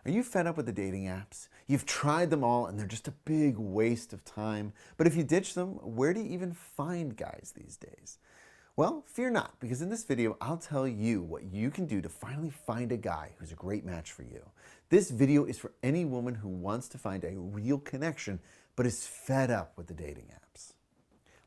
Are you fed up with the dating apps? You've tried them all and they're just a big waste of time. But if you ditch them, where do you even find guys these days? Well, fear not, because in this video, I'll tell you what you can do to finally find a guy who's a great match for you. This video is for any woman who wants to find a real connection, but is fed up with the dating apps.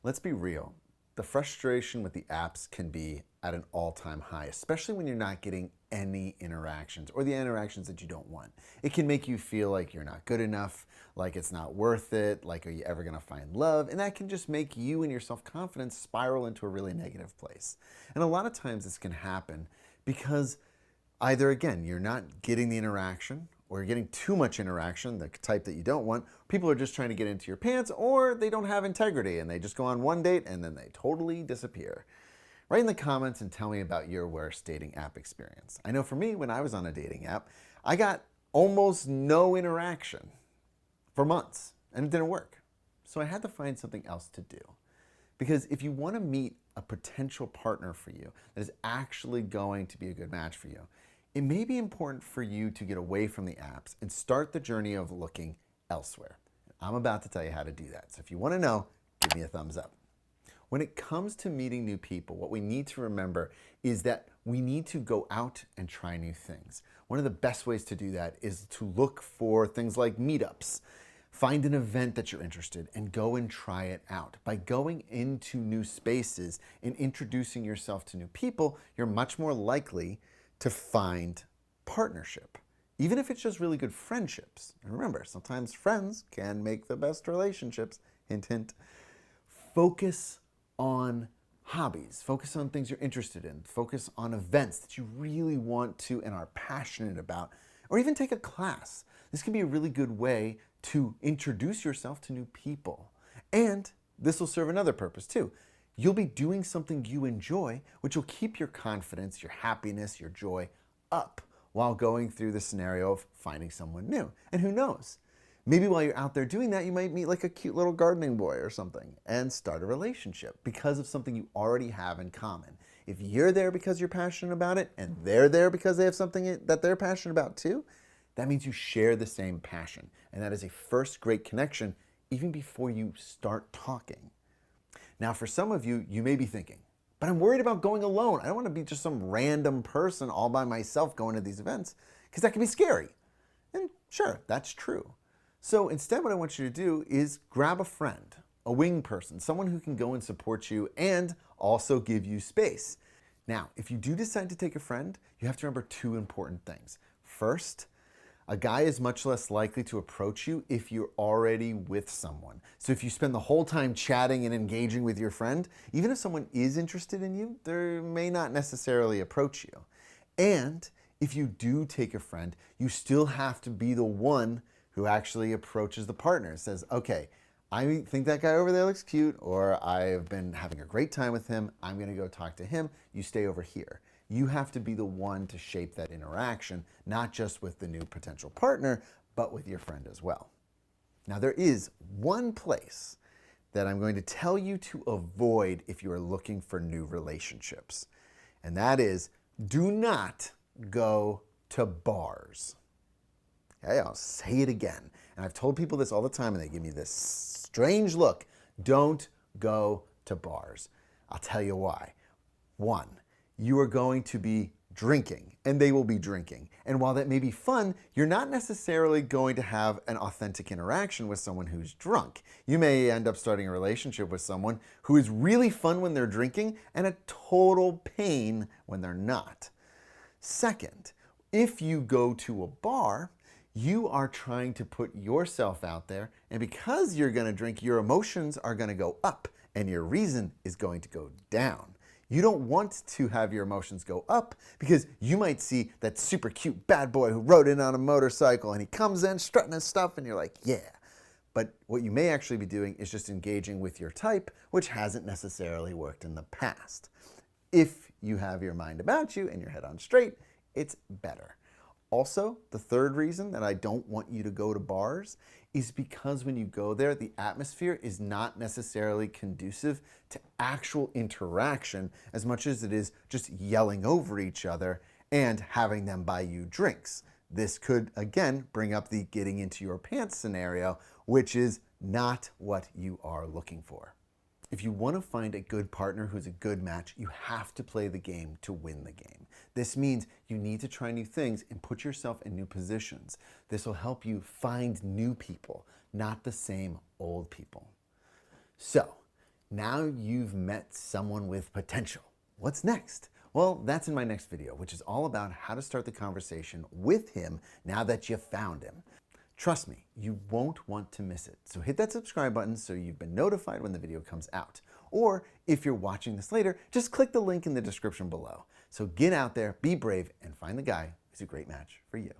Let's be real. The frustration with the apps can be at an all-time high, especially when you're not getting any interactions or the interactions that you don't want. It can make you feel like you're not good enough, like it's not worth it, like are you ever gonna find love? And that can just make you and your self-confidence spiral into a really negative place. And a lot of times this can happen because either, again, you're not getting the interaction, or you're getting too much interaction, the type that you don't want. People are just trying to get into your pants, or they don't have integrity and they just go on one date and then they totally disappear. Write in the comments and tell me about your worst dating app experience. I know for me, when I was on a dating app, I got almost no interaction for months and it didn't work. So I had to find something else to do. Because if you want to meet a potential partner for you that is actually going to be a good match for you, it may be important for you to get away from the apps and start the journey of looking elsewhere. I'm about to tell you how to do that. So if you want to know, give me a thumbs up. When it comes to meeting new people, what we need to remember is that we need to go out and try new things. One of the best ways to do that is to look for things like meetups. Find an event that you're interested in and go and try it out. By going into new spaces and introducing yourself to new people, you're much more likely to find partnership, even if it's just really good friendships. And remember, sometimes friends can make the best relationships. Hint, hint. Focus on hobbies. Focus on things you're interested in. Focus on events that you really want to and are passionate about, or even take a class. This can be a really good way to introduce yourself to new people. And this will serve another purpose too. You'll be doing something you enjoy, which will keep your confidence, your happiness, your joy up while going through the scenario of finding someone new. And who knows? Maybe while you're out there doing that, you might meet like a cute little gardening boy or something and start a relationship because of something you already have in common. If you're there because you're passionate about it and they're there because they have something that they're passionate about too, that means you share the same passion. And that is a first great connection even before you start talking. Now, for some of you, you may be thinking, but I'm worried about going alone. I don't want to be just some random person all by myself going to these events because that can be scary. And sure, that's true. So instead, what I want you to do is grab a friend, a wing person, someone who can go and support you and also give you space. Now, if you do decide to take a friend, you have to remember two important things. First, a guy is much less likely to approach you if you're already with someone. So if you spend the whole time chatting and engaging with your friend, even if someone is interested in you, they may not necessarily approach you. And if you do take a friend, you still have to be the one who actually approaches the partner. Says, okay, I think that guy over there looks cute, or I've been having a great time with him. I'm gonna go talk to him. You stay over here. You have to be the one to shape that interaction, not just with the new potential partner, but with your friend as well. Now, there is one place that I'm going to tell you to avoid if you are looking for new relationships, and that is do not go to bars. Okay, I'll say it again. And I've told people this all the time and they give me this strange look. Don't go to bars. I'll tell you why. One, you are going to be drinking and they will be drinking. And while that may be fun, you're not necessarily going to have an authentic interaction with someone who's drunk. You may end up starting a relationship with someone who is really fun when they're drinking and a total pain when they're not. Second, if you go to a bar, you are trying to put yourself out there, and because you're going to drink, your emotions are going to go up and your reason is going to go down. You don't want to have your emotions go up because you might see that super cute bad boy who rode in on a motorcycle and he comes in strutting his stuff and you're like, yeah. But what you may actually be doing is just engaging with your type, which hasn't necessarily worked in the past. If you have your mind about you and your head on straight, it's better. Also, the third reason that I don't want you to go to bars is because when you go there, the atmosphere is not necessarily conducive to actual interaction as much as it is just yelling over each other and having them buy you drinks. This could, again, bring up the getting into your pants scenario, which is not what you are looking for. If you want to find a good partner who's a good match, you have to play the game to win the game. This means you need to try new things and put yourself in new positions. This will help you find new people, not the same old people. So, now you've met someone with potential. What's next? Well, that's in my next video, which is all about how to start the conversation with him now that you've found him. Trust me, you won't want to miss it. So hit that subscribe button so you've been notified when the video comes out. Or if you're watching this later, just click the link in the description below. So get out there, be brave, and find the guy who's a great match for you.